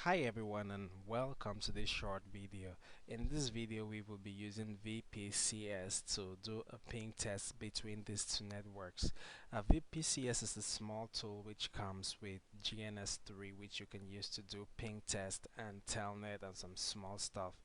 Hi everyone and welcome to this short video. In this video we will be using VPCS to do a ping test between these two networks. VPCS is a small tool which comes with GNS3 which you can use to do ping test and telnet and some small stuff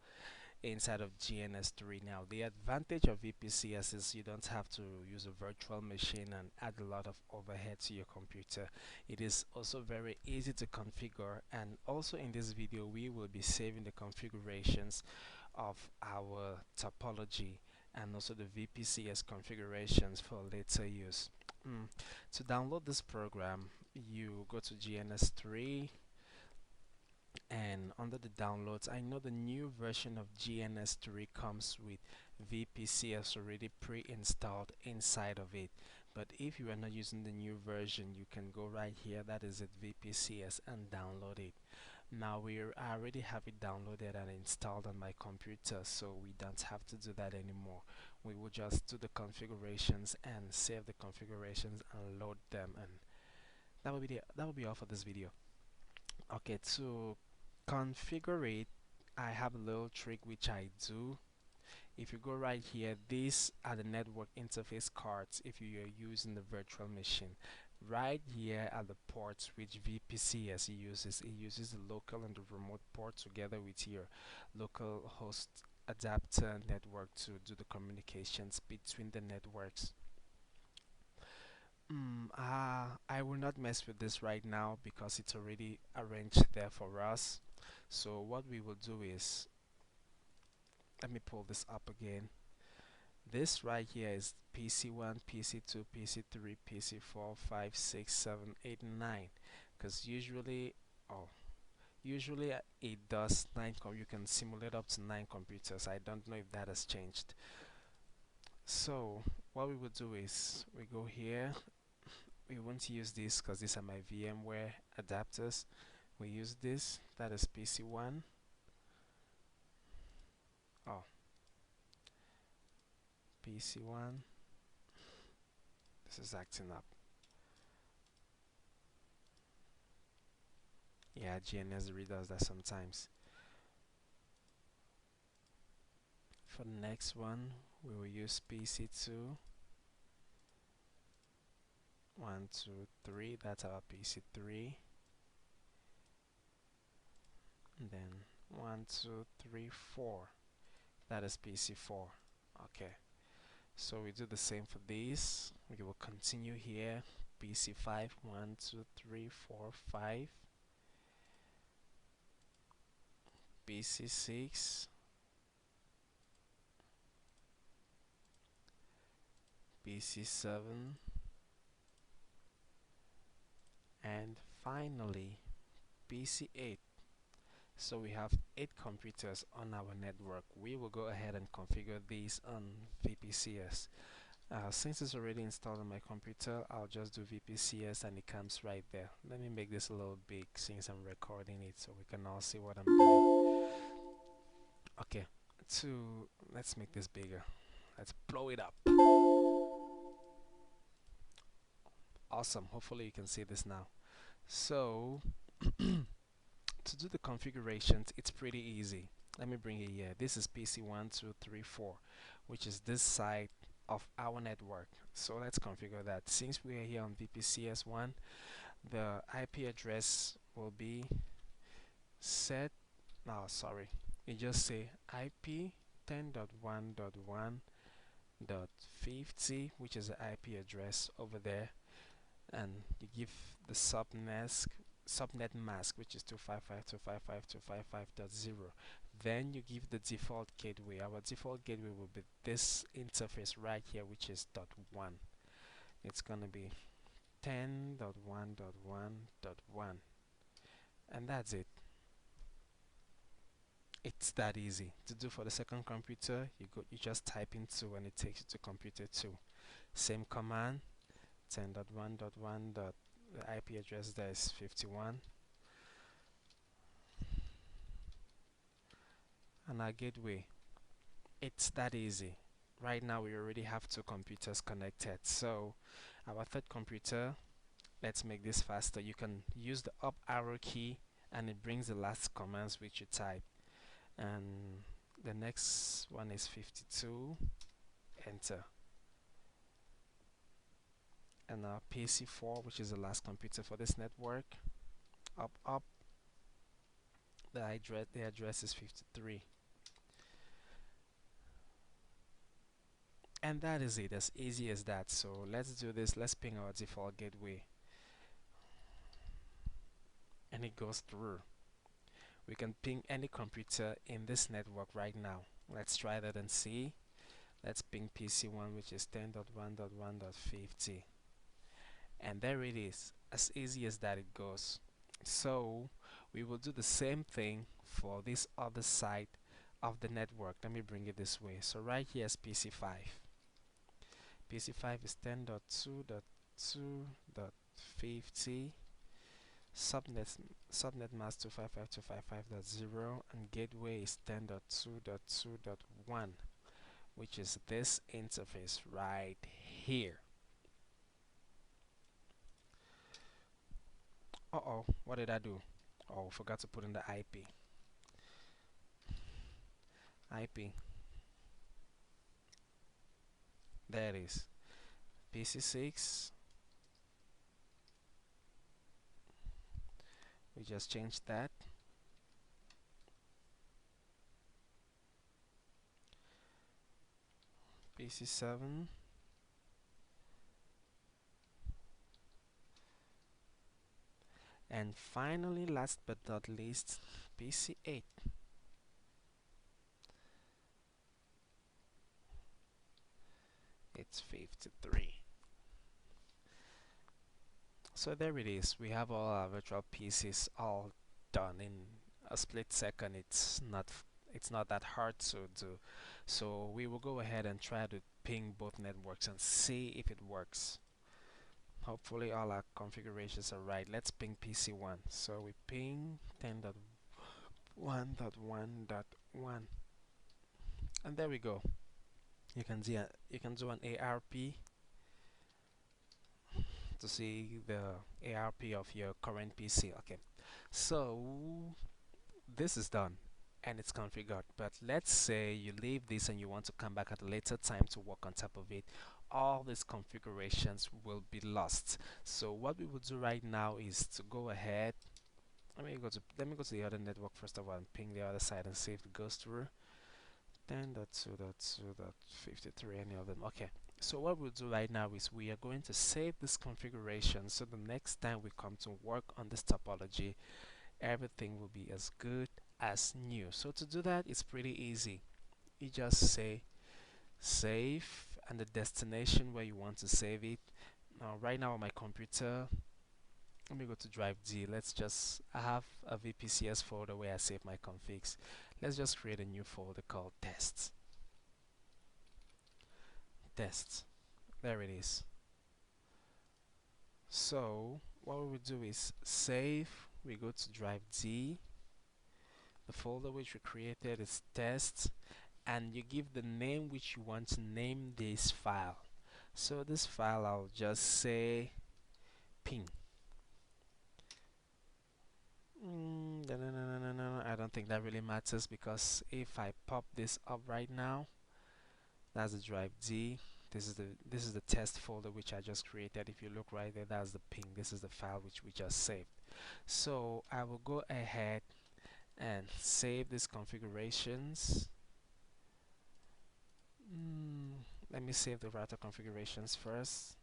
inside of GNS3. Now, the advantage of VPCS is you don't have to use a virtual machine and add a lot of overhead to your computer. It is also very easy to configure, and also in this video we will be saving the configurations of our topology and also the VPCS configurations for later use. To download this program, you go to GNS3 and under the downloads, I know the new version of GNS3 comes with VPCS already pre-installed inside of it. But if you are not using the new version, you can go right here, that is it, VPCS, and download it. Now I already have it downloaded and installed on my computer, so we don't have to do that anymore. We will just do the configurations and save the configurations and load them, and that will be all for this video. Okay, to configure it, I have a little trick which I do. If you go right here, these are the network interface cards if you are using the virtual machine. Right here are the ports which VPCS uses. It uses the local and the remote port together with your local host adapter network to do the communications between the networks. I will not mess with this right now because it's already arranged there for us. So what we will do is, let me pull this up again. This right here is PC1, PC2, PC3, PC4, 5, 6, 7, 8, 9. Because usually it does 9. You can simulate up to 9 computers. I don't know if that has changed. So what we will do is we go here. We won't use this because these are my VMware adapters. We use this, that is PC1. Oh, PC1. This is acting up. Yeah, GNS3 does that sometimes. For the next one, we will use PC2. 1, 2, 3. That's our PC3. And then 1, 2, 3, 4. That is PC4. Okay. So we do the same for these. We will continue here. PC5. 1, 2, 3, 4, 5. PC6. PC7. And finally PC8. So we have 8 computers on our network. We will go ahead and configure these on VPCS. Since it's already installed on my computer, I'll just do VPCS and it comes right there. Let me make this a little big since I'm recording it so we can all see what I'm doing. Okay, let's make this bigger. Let's blow it up. Awesome, hopefully you can see this now. So to do the configurations, it's pretty easy. Let me bring it here. This is PC1, 2, 3, 4, which is this side of our network. So let's configure that. Since we are here on VPCS1, the IP address will be set. No, sorry. You just say IP 10.1.1.50, which is the IP address over there, and you give the subnet mask, which is 255.255.255.0. Then you give the default gateway. Our default gateway will be this interface right here, which is .1. It's gonna be 10.1.1.1, and that's it. It's that easy to do. For the second computer, you just type in 2 and it takes you to computer 2. Same command, 10.1.1. The IP address there is 51, and our gateway. It's that easy. Right now we already have 2 computers connected. So our third computer, let's make this faster. You can use the up arrow key and it brings the last commands which you type. And the next one is 52, enter. And now PC4, which is the last computer for this network, up, the address is 53. And that is it, as easy as that. So let's do this. Let's ping our default gateway, and it goes through. We can ping any computer in this network right now. Let's try that and see. Let's ping PC1, which is 10.1.1.50, and there it is, as easy as that it goes. So we will do the same thing for this other side of the network. Let me bring it this way. So right here is PC5. PC5 is 10.2.2.50. Subnet mask 255.255.0, and gateway is 10.2.2.1, which is this interface right here. Uh-oh, what did I do? Oh, forgot to put in the IP. There it is. PC6. We just changed that. PC7. And finally, last but not least, PC8. It's 53. So there it is. We have all our virtual PCs all done in a split second. It's not that hard to do. So we will go ahead and try to ping both networks and see if it works. Hopefully all our configurations are right. Let's ping PC1. So we ping 10.1.1.1, and there we go. You can do an ARP to see the ARP of your current PC. Okay, so this is done and it's configured, but let's say you leave this and you want to come back at a later time to work on top of it. All these configurations will be lost. So what we will do right now is to go ahead. Let me go to the other network first of all and ping the other side and see if it goes through. 10.2.2.53, any of them. Okay, so what we'll do right now is we are going to save this configuration, so the next time we come to work on this topology, everything will be as good as new. So to do that, it's pretty easy. You just say save and the destination where you want to save it. Now right now on my computer, let me go to drive D. I have a VPCS folder where I save my configs. Let's just create a new folder called tests. There it is. So what we will do is save. We go to drive D. The folder which we created is test, and you give the name which you want to name this file. So this file, I'll just say ping. No, I don't think that really matters, because if I pop this up right now, that's the drive D. This is the test folder which I just created. If you look right there, that's the ping. This is the file which we just saved. So I will go ahead and save these configurations. Let me save the router configurations first.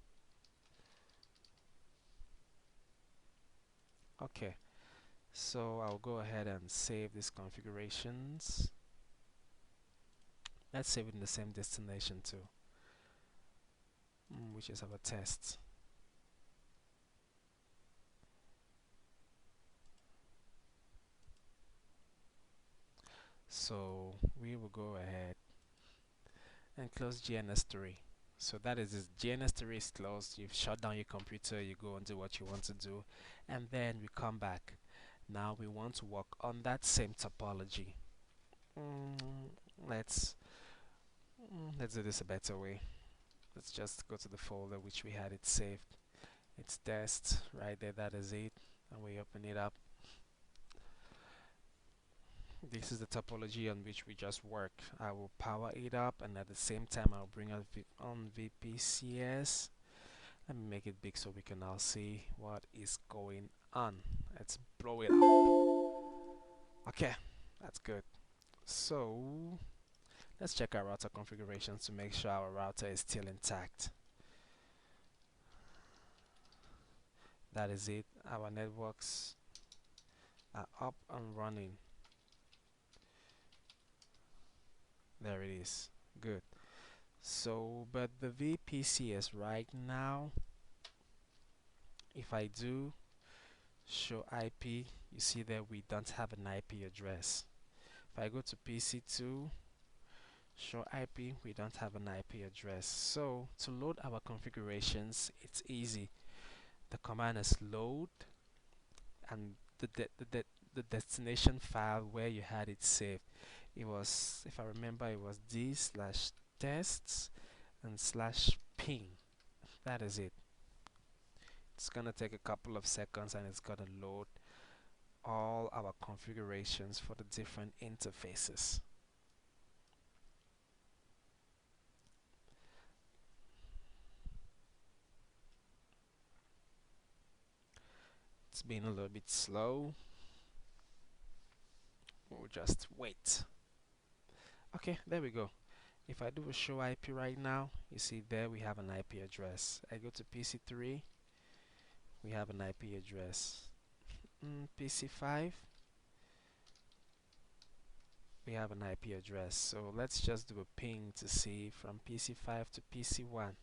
Okay, so I'll go ahead and save these configurations. Let's save it in the same destination too, which is our test. So we will go ahead and close GNS3. So that is it. GNS3 is closed. You've shut down your computer, you go and do what you want to do, and then we come back. Now we want to work on that same topology. Let's do this a better way. Let's just go to the folder which we had it saved. It's test right there, that is it, and we open it up. This is the topology on which we just work. I will power it up, and at the same time I'll bring on VPCS. Let me make it big so we can now see what is going on. Let's blow it up. Okay, that's good. So let's check our router configurations to make sure our router is still intact. That is it. Our networks are up and running. There it is. Good. So, but the VPCS right now, if I do show IP, you see that we don't have an IP address. If I go to PC2, show IP, we don't have an IP address. So to load our configurations, it's easy. The command is load, and the destination file where you had it saved. It was, if I remember, it was d/tests and /ping. That is it. It's gonna take a couple of seconds and it's gonna load all our configurations for the different interfaces. It's been a little bit slow. We'll just wait. Okay, there we go. If I do a show IP right now, you see there we have an IP address. I go to PC3, we have an IP address. PC5, we have an IP address. So let's just do a ping to see from PC5 to PC1.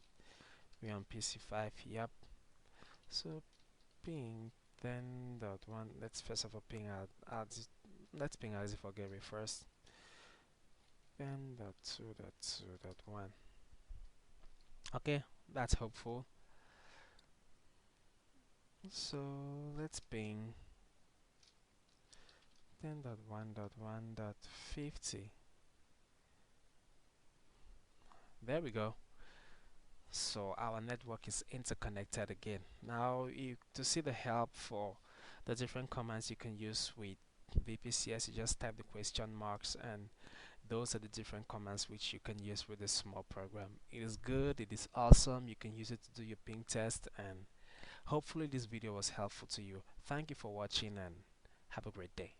We're on PC5, yep. So ping 10.1. Let's first of all ping out. Let's ping out for gateway first. 10.2.2.1. Okay, that's hopeful. So let's ping 10.1.1.50. There we go. So our network is interconnected again. Now to see the help for the different commands you can use with VPCS, you just type the question marks, and those are the different commands which you can use with this small program. It is good, it is awesome. You can use it to do your ping test, and hopefully this video was helpful to you. Thank you for watching and have a great day.